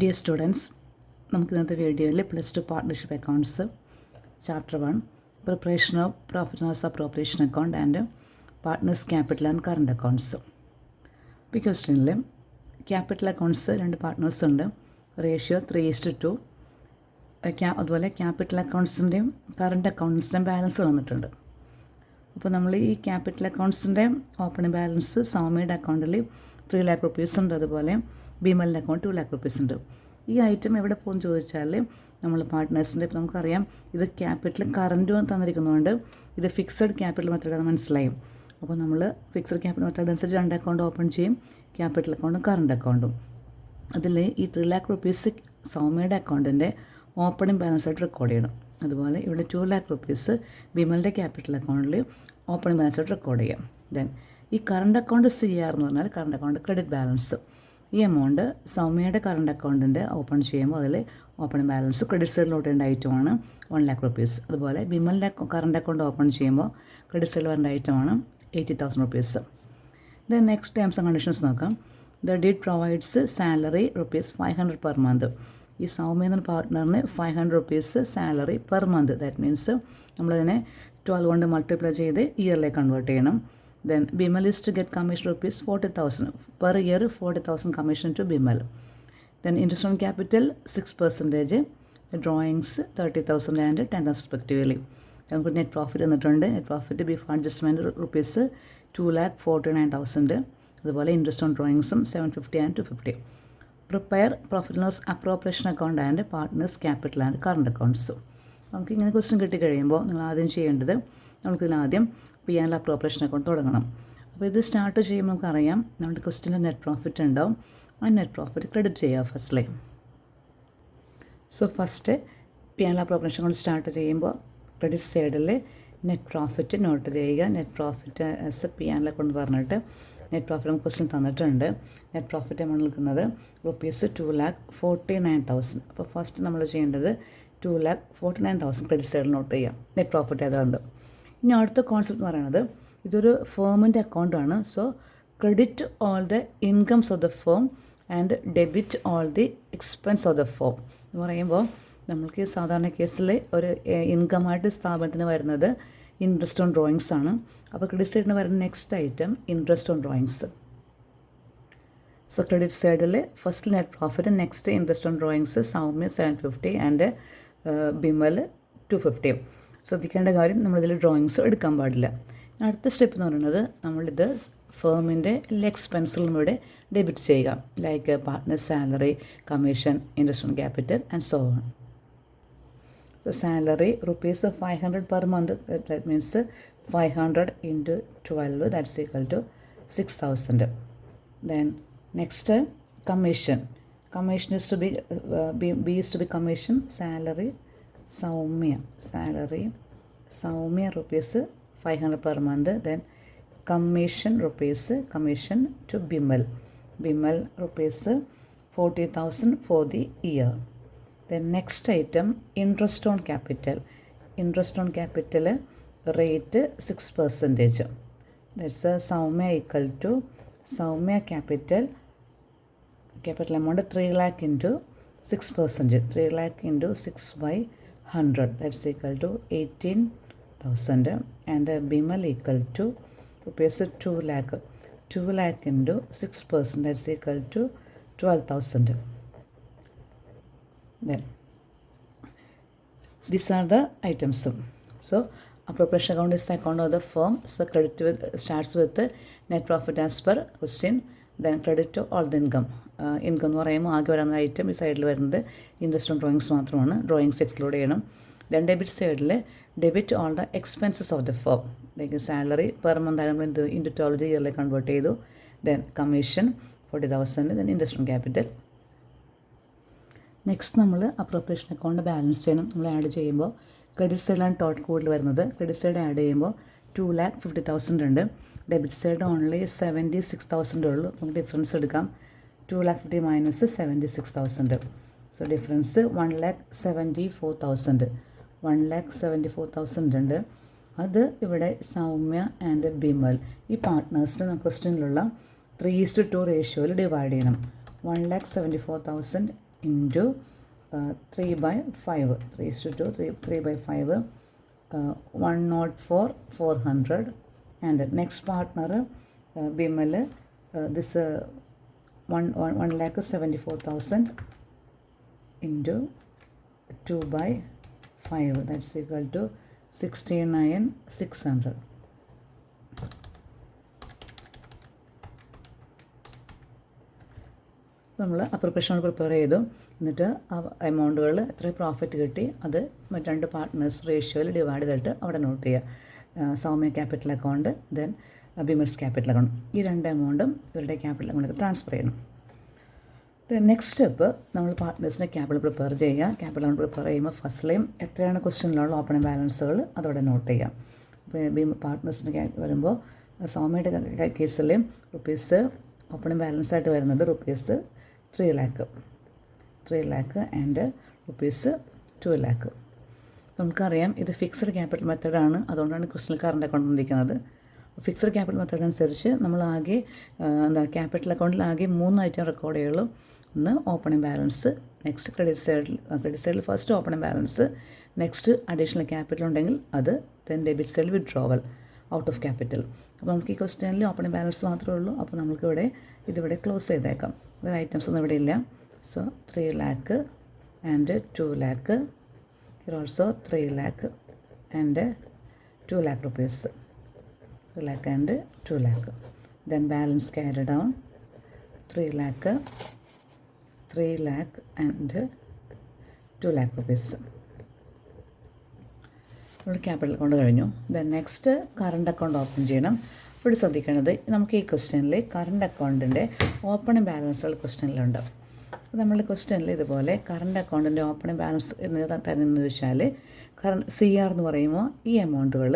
Dear students, നമുക്ക് ഇന്നത്തെ വീഡിയോയിൽ +2 partnership accounts chapter 1 preparation of profit and loss appropriation account and partners capital and current accounts. ഈ ക്വസ്റ്റ്യനിൽ capital accounts 2 partners ഉണ്ട്, ratio 3:2. അതുപോലെ capital അക്കൗണ്ട്സിൻ്റെയും കറണ്ട് അക്കൗണ്ട്സിൻ്റെയും ബാലൻസ് വന്നിട്ടുണ്ട്. അപ്പോൾ നമ്മൾ ഈ ക്യാപിറ്റൽ അക്കൗണ്ട്സിൻ്റെ ഓപ്പണിംഗ് ബാലൻസ് സൗമ്യയുടെ അക്കൗണ്ടിൽ 3 lakh rupees ഉണ്ട്, അതുപോലെ ബിമലിൻ്റെ അക്കൗണ്ട് 2 lakh rupees ഉണ്ട്. ഈ ഐറ്റം എവിടെ പോകുമെന്ന് ചോദിച്ചാൽ നമ്മൾ പാർട്ട്നേഴ്സിൻ്റെ ഇപ്പോൾ നമുക്കറിയാം ഇത് ക്യാപിറ്റൽ കറൻറ്റും തന്നിരിക്കുന്നതുകൊണ്ട് ഇത് ഫിക്സഡ് ക്യാപിറ്റൽ മെത്തേഡാണ് മനസ്സിലായും. അപ്പോൾ നമ്മൾ ഫിക്സഡ് ക്യാപിറ്റൽ മെത്തേഡ് അനുസരിച്ച് 2 അക്കൗണ്ട് ഓപ്പൺ ചെയ്യും, ക്യാപിറ്റൽ അക്കൗണ്ടും കറണ്ട് അക്കൗണ്ടും. അതിൽ ഈ 3 lakh rupees സൗമ്യയുടെ അക്കൗണ്ടിൻ്റെ ഓപ്പണിംഗ് ബാലൻസ് ആയിട്ട് റെക്കോർഡ് ചെയ്യണം. അതുപോലെ ഇവിടെ 2 lakh rupees ബിമലിൻ്റെ ക്യാപിറ്റൽ അക്കൗണ്ടിൽ ഓപ്പണിംഗ് ബാലൻസ് ആയിട്ട് റെക്കോർഡ് ചെയ്യാം. ദെൻ ഈ കറണ്ട് അക്കൗണ്ട് CR എന്ന് പറഞ്ഞാൽ കറണ്ട് അക്കൗണ്ട് ക്രെഡിറ്റ് ബാലൻസ്. ഈ എമൗണ്ട് സൗമ്യയുടെ കറണ്ട് അക്കൗണ്ടിൻ്റെ ഓപ്പൺ ചെയ്യുമ്പോൾ അതിൽ ഓപ്പണിംഗ് ബാലൻസ് ക്രെഡിറ്റ് സൈഡിൽ ഓടേണ്ട ഐറ്റമാണ് 1 lakh rupees. അതുപോലെ ബിമലിൻ്റെ കറണ്ട് അക്കൗണ്ട് ഓപ്പൺ ചെയ്യുമ്പോൾ ക്രെഡിറ്റ് സൈഡിൽ വരേണ്ട ഐറ്റമാണ് 80,000 rupees. Then next terms and conditions നോക്കാം. The deed provides salary ₹500 per month. ഈ സൗമ്യ എന്ന പാർട്ട്ണറിന് 500 rupees salary per month. That means നമ്മളതിനെ 12 കൊണ്ട് മൾട്ടിപ്ലൈ ചെയ്ത് ഇയറിലേക്ക് കൺവേർട്ട് ചെയ്യണം. Then Bimal is to get commission ₹40,000 per year, 40,000 commission to Bimal. Then interest on capital 6%, the drawings 30,000 and 10,000 respectively. നമുക്ക് net profit തന്നിട്ടുണ്ട്. Net profit before adjustment ₹2,49,000. അതുപോലെ interest on ഡ്രോയിങ്സും 750 and 250. Prepare profit and loss appropriation account and partners capital and current accounts. നമുക്ക് ഇങ്ങനെ question കിട്ടിക്കഴിയുമ്പോൾ നിങ്ങൾ ആദ്യം ചെയ്യേണ്ടത് നമുക്കിതിനാദ്യം P&L appropriation account തുടങ്ങണം. അപ്പോൾ ഇത് സ്റ്റാർട്ട് ചെയ്യുമ്പോൾ നമുക്കറിയാം നമ്മുടെ ക്വസ്റ്റ്യനിൽ നെറ്റ് പ്രോഫിറ്റ് ഉണ്ടാവും. ആ നെറ്റ് പ്രോഫിറ്റ് ക്രെഡിറ്റ് ചെയ്യുക ഫസ്റ്റിലെ. So first P&L appropriation account start ചെയ്യുമ്പോൾ ക്രെഡിറ്റ് സൈഡിൽ നെറ്റ് പ്രോഫിറ്റ് നോട്ട് ചെയ്യുക. Net profit as P&L account പറഞ്ഞിട്ട് നെറ്റ് പ്രോഫിറ്റ് നമുക്ക് ക്വസ്റ്റ്യൻ തന്നിട്ടുണ്ട്. നെറ്റ് പ്രോഫിറ്റ് എമൗണ്ട് നിൽക്കുന്നത് ₹2,49,000. അപ്പോൾ ഫസ്റ്റ് നമ്മൾ ചെയ്യേണ്ടത് 2,49,000 ക്രെഡിറ്റ് സൈഡിൽ നോട്ട് ചെയ്യാം, നെറ്റ് പ്രോഫിറ്റ് ഏതാണ്ട്. ഇനി അടുത്ത കോൺസെപ്റ്റ് എന്ന് പറയുന്നത് ഇതൊരു ഫേമിൻ്റെ അക്കൗണ്ടാണ്. So credit all the incomes of the firm and debit all the expense of the firm എന്ന് പറയുമ്പോൾ നമ്മൾക്ക് സാധാരണ കേസിൽ ഒരു ഇൻകമായിട്ട് സ്ഥാപനത്തിന് വരുന്നത് ഇൻട്രസ്റ്റ് ഓൺ ഡ്രോയിങ്സ് ആണ്. അപ്പോൾ ക്രെഡിറ്റ് സൈഡിന് വരുന്ന next item interest on drawings. So credit സൈഡിൽ first net profit, next interest on drawings Soumya 750 and Bimal 250. ശ്രദ്ധിക്കേണ്ട കാര്യം നമ്മളിതിൽ ഡ്രോയിങ്സ് എടുക്കാൻ പാടില്ല. അടുത്ത സ്റ്റെപ്പ് എന്ന് പറയുന്നത് നമ്മളിത് ഫേമിൻ്റെ എല്ലാ എക്സ്പെൻസുകളും ഇവിടെ ഡെബിറ്റ് ചെയ്യുക, like partner salary, commission, interest on capital and so on. So salary ₹500 per month, that means 500 into 12, that's equal to 6,000. Then next commission is to be B is to be commission, salary Saumya ₹500 per month. Then commission to Bimal ₹40,000 for the year. Then next item interest on capital rate 6%. That's Saumya equal to Saumya capital amount 3 lakh into 6%. 3 lakh into 6/100, that's equal to 18,000. And Bimal equal to ₹2 lakh into 6%, that's equal to 12,000. Then these are the items. So appropriation account is the account of the firm. So credit starts with the net profit as per question. Then credit to all the income. Income എന്ന് പറയുമ്പോൾ ആകെ വരുന്ന item ഈ സൈഡിൽ വരുന്നത് interest on drawings മാത്രമാണ്. Drawings exclude ചെയ്യണം. Then debit സൈഡിൽ debit all the expenses of the firm, like salary per month ആയി നമ്മൾ ഇൻറ്റു 12 ഇയറിലേക്ക് കൺവേർട്ട് ചെയ്തു. Then commission 40,000. Then interest on capital. Next നമ്മൾ അപ്രോപ്രിയേഷൻ അക്കൗണ്ട് ബാലൻസ് ചെയ്യണം. നമ്മൾ ആഡ് ചെയ്യുമ്പോൾ ക്രെഡിറ്റ് സൈഡിലാണ് ടോട്ടൽ കൂടുതൽ വരുന്നത്. ക്രെഡിറ്റ് സൈഡ് ആഡ് ചെയ്യുമ്പോൾ 2,50,000 ഉണ്ട്. ഡെബിറ്റ് സൈഡ് ഓൺലി 76,000 ഉള്ളൂ. നമുക്ക് ഡിഫറൻസ് എടുക്കാം. 2,50,000 minus 76,000. So difference 1,74,000. 1,74,000 ഉണ്ട്. അത് ഇവിടെ സൗമ്യ ആൻഡ് ബിമൽ ഈ പാർട്ട്നേഴ്സിന് ക്വസ്റ്റ്യനിലുള്ള 3:2 റേഷ്യോയിൽ ഡിവൈഡ് ചെയ്യണം. 1,74,000 into 3/5, 3:2, 3/5, 104, 400. And next partner, Bimal, this 1,74,000 into 2/5, that's equal to 69,600. നമ്മൾ അപ്രോപ്രിയേഷൻ പ്രിപ്പയർ ചെയ്തു. എന്നിട്ട് ആ എമൗണ്ടുകൾ എത്ര പ്രോഫിറ്റ് കിട്ടി അത് മറ്റ് രണ്ട് പാർട്ട്നേഴ്സ് റേഷ്യോയിൽ ഡിവൈഡ് ചെയ്തിട്ട് അവിടെ നോട്ട് ചെയ്യുക. Soumya capital account, then Bimal's capital account, ഈ രണ്ട് എമൗണ്ടും ഇവരുടെ ക്യാപിറ്റൽ അക്കൗണ്ടിലേക്ക് ട്രാൻസ്ഫർ ചെയ്യണം. നെക്സ്റ്റ് സ്റ്റെപ്പ്, നമ്മൾ പാർട്ട്നേഴ്സിൻ്റെ ക്യാപിറ്റൽ പ്രിപ്പയർ ചെയ്യുക. ക്യാപിറ്റൽ അക്കൗണ്ട് പ്രിപ്പയർ ചെയ്യുമ്പോൾ ഫസ്റ്റിലെയും എത്രയാണ് ക്വസ്റ്റ്യനിലുള്ള ഓപ്പണിംഗ് ബാലൻസുകൾ അതവിടെ നോട്ട് ചെയ്യാം. അപ്പോൾ പാർട്ട്നേഴ്സിൻ്റെ വരുമ്പോൾ സൗമ്യയുടെ കേസിലെയും റുപ്പീസ് ഓപ്പണിംഗ് ബാലൻസ് ആയിട്ട് വരുന്നത് rupees 3 lakh and rupees 2 lakh. നമുക്കറിയാം ഇത് ഫിക്സഡ് ക്യാപിറ്റൽ മെത്തേഡാണ്, അതുകൊണ്ടാണ് ക്വസ്റ്റ്യനിൽ കറണ്ട് അക്കൗണ്ട് വന്നിരിക്കുന്നത്. ഫിക്സഡ് ക്യാപിറ്റൽ മെത്തേഡ് അനുസരിച്ച് നമ്മൾ ആകെ ക്യാപിറ്റൽ അക്കൗണ്ടിൽ ആകെ 3 ഐറ്റം റെക്കോർഡ് ചെയ്യുള്ളൂ. ഒന്ന് ഓപ്പണിംഗ് ബാലൻസ്, നെക്സ്റ്റ് ക്രെഡിറ്റ് സൈഡിൽ first opening balance, next additional capital ഉണ്ടെങ്കിൽ അത്, ദെൻ ഡെബിറ്റ് സൈഡിൽ വിഡ്രോവൽ ഔട്ട് ഓഫ് ക്യാപിറ്റൽ. അപ്പോൾ നമുക്ക് ഈ ക്വസ്റ്റ്യനിൽ ഓപ്പണിംഗ് ബാലൻസ് മാത്രമേ ഉള്ളൂ. അപ്പോൾ നമുക്കിവിടെ ഇതിവിടെ ക്ലോസ് ചെയ്തേക്കാം, വേറെ ഐറ്റംസ് ഒന്നും ഇവിടെ ഇല്ല. So 3 lakh and 2 lakh, here also 3 lakh and 2 lakh rupees, 3 lakh and 2 lakh. Then balance carried down 3 lakh and 2 lakh rupees. ഇവിടെ ക്യാപിറ്റൽ അക്കൗണ്ട് കഴിഞ്ഞു. Then next current account open ചെയ്യണം. ഇവിടെ ശ്രദ്ധിക്കേണ്ടത്, നമുക്ക് ഈ ക്വസ്റ്റ്യനിൽ കറണ്ട് അക്കൗണ്ടിൻ്റെ ഓപ്പണിംഗ് ബാലൻസുകൾ ക്വസ്റ്റ്യനിലുണ്ട്. നമ്മൾ ക്വസ്റ്റ്യനിൽ ഇതുപോലെ കറണ്ട് അക്കൗണ്ടിൻ്റെ ഓപ്പണിംഗ് ബാലൻസ് എന്ന് വെച്ചാൽ CR എന്ന് പറയുമ്പോൾ ഈ എമൗണ്ടുകൾ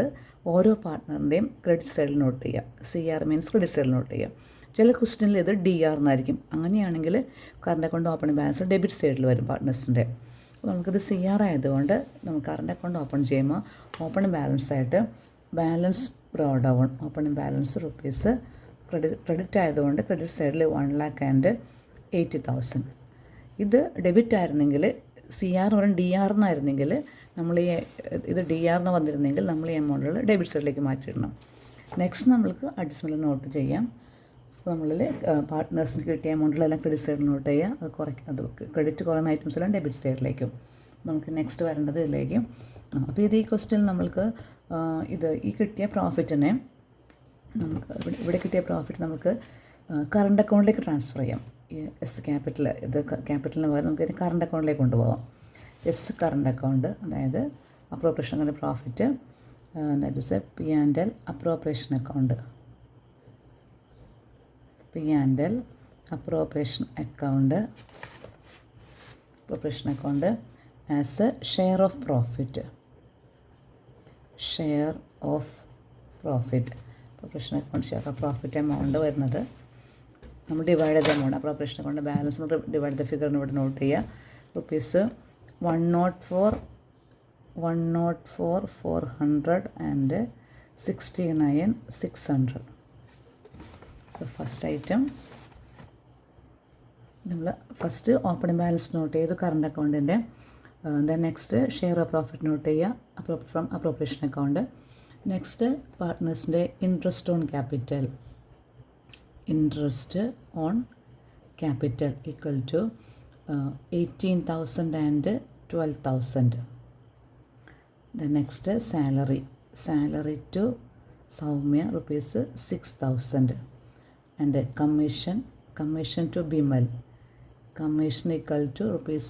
ഓരോ പാർട്ട്ണറിൻ്റെയും ക്രെഡിറ്റ് സൈഡിൽ നോട്ട് ചെയ്യുക. CR മീൻസ് ക്രെഡിറ്റ് സൈഡിൽ നോട്ട് ചെയ്യുക. ചില ക്വസ്റ്റ്യനിൽ ഇത് DR എന്നായിരിക്കും. അങ്ങനെയാണെങ്കിൽ current account opening balance debit സൈഡിൽ വരും പാർട്ട്നേഴ്സിൻ്റെ. അപ്പോൾ നമുക്കിത് CR ആയതുകൊണ്ട് നമുക്ക് കറണ്ട് അക്കൗണ്ട് ഓപ്പൺ ചെയ്യുമ്പോൾ ഓപ്പണിംഗ് ബാലൻസ് ആയിട്ട് balance bro down, opening balance rupees credit ആയതുകൊണ്ട് ക്രെഡിറ്റ് സൈഡിൽ 1,80,000. ഇത് ഡെബിറ്റ് ആയിരുന്നെങ്കിൽ CR എന്ന് പറയുന്നത് DR എന്നായിരുന്നെങ്കിൽ നമ്മൾ ഇത് DR എന്ന് വന്നിരുന്നെങ്കിൽ നമ്മൾ ഈ എമൗണ്ടുകൾ ഡെബിറ്റ് സൈഡിലേക്ക് മാറ്റിയിടണം. നെക്സ്റ്റ് നമ്മൾക്ക് അഡ്ജസ്റ്റ്മെൻറ്റ് നോട്ട് ചെയ്യാം. അപ്പോൾ നമ്മളിൽ പാർട്ട്നേഴ്സിന് കിട്ടിയ എമൗണ്ടുകളെല്ലാം ക്രെഡിറ്റ് സൈഡിൽ നോട്ട് ചെയ്യുക. അത് ക്രെഡിറ്റ് കുറയുന്ന ഐറ്റംസ് എല്ലാം ഡെബിറ്റ് സൈഡിലേക്കും. നമുക്ക് നെക്സ്റ്റ് വരേണ്ടത് ഇതിലേക്കും. അപ്പോൾ ഇത് ഈ ക്വസ്റ്റ്യൻ നമ്മൾക്ക് ഈ കിട്ടിയ പ്രോഫിറ്റിനെ നമുക്ക് ഇവിടെ കിട്ടിയ പ്രോഫിറ്റ് നമുക്ക് കറണ്ട് അക്കൗണ്ടിലേക്ക് ട്രാൻസ്ഫർ ചെയ്യാം. ക്യാപിറ്റൽ ഇത് ക്യാപിറ്റലിന് പകരം നമുക്ക് കറണ്ട് അക്കൗണ്ടിലേക്ക് കൊണ്ടുപോകാം. കറണ്ട് അക്കൗണ്ട്, അതായത് appropriation account profit, that is a P&L appropriation account, P&L appropriation account as a share of profit appropriation account share of profit amount വരുന്നത് നമ്മൾ ഡിവൈഡ് ചെയ്ത amount, appropriation account balance divide ചെയ്ത ഫിഗറിന് ഇവിടെ note ചെയ്യുക. Rupees 104,400 and 69,600. So first item നമ്മൾ first opening balance note ചെയ്ത് current അക്കൗണ്ടിൻ്റെ. Then next share of profit note ചെയ്യുക from appropriation account. Next പാർട്ട്നേഴ്സിൻ്റെ interest on capital equal to 18,000 and 12,000. The next salary to Saumya rupees 6,000 and commission to Bimal, commission equal to rupees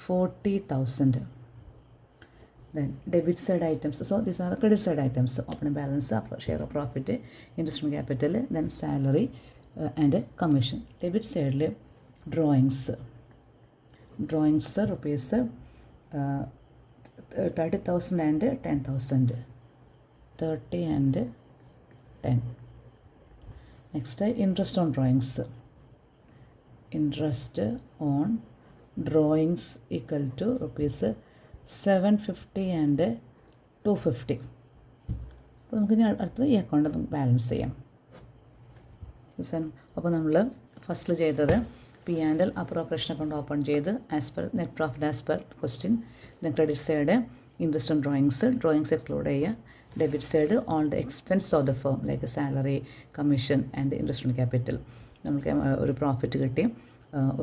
40,000. Then debit side items, so these are the credit side items: opening balance, share of profit, interest on capital, then salary and commission. Debit side drawings rupees 30,000 and 10,000, 30 and 10. Next interest on drawings equal to rupees 750 and 250. അപ്പോൾ നമുക്കിനി അടുത്തത് ഈ account നമുക്ക് balance ചെയ്യാം. അപ്പോൾ നമ്മൾ ഫസ്റ്റിൽ ചെയ്തത് P&L appropriation account open ചെയ്ത് as per net profit as per question. Then credit side interest on drawings exclude ചെയ്യുക. Debit side all the expense of the firm like salary, commission and interest on capital. നമുക്ക് ഒരു profit കിട്ടി,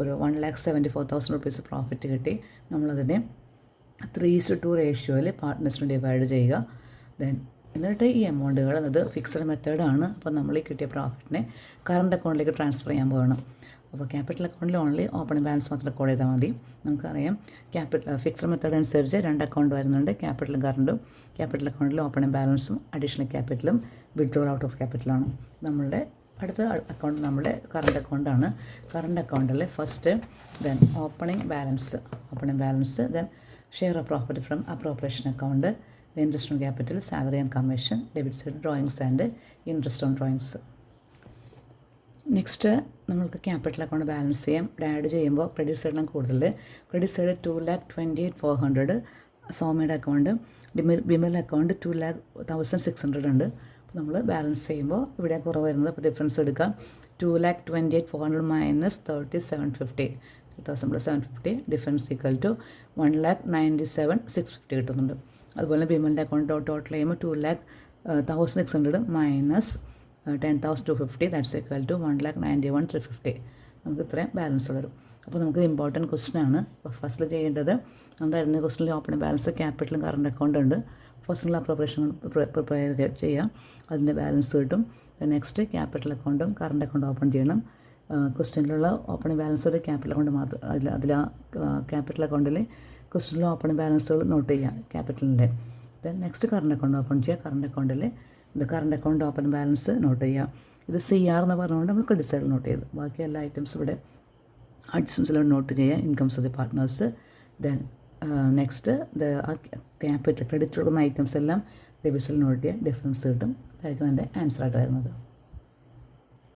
ഒരു 1,74,000 rupees profit കിട്ടി. നമ്മളതിനെ 3:2 റേഷ്യോയിൽ പാർട്ട്നേഴ്സിന് divide ചെയ്യുക. Then എന്നിട്ട് ഈ എമൗണ്ടുകൾ അത് ഫിക്സഡ് മെത്തേഡാണ്. അപ്പോൾ നമ്മൾ ഈ കിട്ടിയ പ്രോഫിറ്റിനെ കറണ്ട് അക്കൗണ്ടിലേക്ക് ട്രാൻസ്ഫർ ചെയ്യാൻ പോകണം. അപ്പോൾ ക്യാപിറ്റൽ അക്കൗണ്ടിൽ ഓൺലി ഓപ്പണിംഗ് ബാലൻസ് മാത്രം റെക്കോർഡ് ചെയ്താൽ മതി. നമുക്കറിയാം ഫിക്സഡ് മെത്തേഡ് അനുസരിച്ച് 2 അക്കൗണ്ട് വരുന്നുണ്ട്, ക്യാപിറ്റലും കറണ്ടും. ക്യാപിറ്റൽ അക്കൗണ്ടിൽ ഓപ്പണിംഗ് ബാലൻസും അഡീഷണൽ ക്യാപിറ്റലും വിഡ്രോൾ ഔട്ട് ഓഫ് ക്യാപിറ്റലാണ്. നമ്മളുടെ അടുത്ത അക്കൗണ്ട് നമ്മുടെ കറണ്ട് അക്കൗണ്ടാണ്. കറണ്ട് അക്കൗണ്ടിൽ first then opening balance then share of profit from appropriation account, interest on capital, salary and commission, debit side drawings and interest on drawings. Next നമ്മൾക്ക് capital account balance ചെയ്യാം. Add ചെയ്യുമ്പോൾ credit സൈഡിലാണ് കൂടുതൽ. Credit side 2,28,400 സൗമ്യയുടെ account, Vimal account 2,01,600 ഉണ്ട്. അപ്പോൾ നമ്മൾ balance ചെയ്യുമ്പോൾ ഇവിടെ കുറവ് വരുന്നത്. അപ്പോൾ ഡിഫറൻസ് എടുക്കാം. 2,28,400 മൈനസ് 30,750, 2,750 ഡിഫറൻസ് ഈക്വൽ ടു 1,97,650 കിട്ടുന്നുണ്ട്. അതുപോലെ വിമലിൻ്റെ അക്കൗണ്ട് ടോട്ടൽ ചെയ്യുമ്പോൾ 2,01,600 മൈനസ് 10,250 ദാറ്റ്സ് ഈക്വൽ ടു 1,91,350. നമുക്ക് ഇത്രയും ബാലൻസ് വരും. അപ്പോൾ നമുക്ക് ഇമ്പോർട്ടൻറ്റ് ക്വസ്റ്റൻ ആണ്. അപ്പോൾ ഫസ്റ്റിൽ ചെയ്യേണ്ടത് നമ്മുടെ വരുന്ന ക്വസ്റ്റനിൽ ഓപ്പണിംഗ് ബാലൻസ് ക്യാപിറ്റലും കറണ്ട് അക്കൗണ്ട് ഉണ്ട്. ഫസ്റ്റിൽ അപ്രോപ്രിയേഷൻ പ്രിപ്പയർ ചെയ്യാം, അതിൻ്റെ ബാലൻസ് കിട്ടും. നെക്സ്റ്റ് ക്യാപിറ്റൽ അക്കൗണ്ടും കറണ്ട് അക്കൗണ്ടും ഓപ്പൺ ചെയ്യണം. ക്വസ്റ്റനിലുള്ള ഓപ്പണിംഗ് ബാലൻസോട് ക്യാപിറ്റൽ അക്കൗണ്ട് മാത്രം അതിൽ ആ ക്യാപിറ്റൽ അക്കൗണ്ടിൽ ക്വസ്റ്റനിലെ ഓപ്പണിംഗ് ബാലൻസുകൾ നോട്ട് ചെയ്യാം ക്യാപിറ്റലിൻ്റെ. Then next current account open ചെയ്യുക. കറണ്ട് അക്കൗണ്ടിൽ ഇത് current account open balance note ചെയ്യുക. ഇത് CR എന്ന് പറഞ്ഞുകൊണ്ട് നമ്മൾ ക്രെഡിറ്റ് സൈഡിൽ നോട്ട് ചെയ്തു. ബാക്കി എല്ലാ ഐറ്റംസും ഇവിടെ അഡ്ജസ്റ്റ്മെൻറ്റ്സിലോട്ട് നോട്ട് ചെയ്യുക. Incomes of the partners. Then next capital credit കൊടുക്കുന്ന ഐറ്റംസ് എല്ലാം ഡെബിറ്റ്സിൽ നോട്ട് ചെയ്യുക. ഡിഫറൻസ് കിട്ടും. അതായിരിക്കും എൻ്റെ ആൻസറായിട്ട് വരുന്നത്.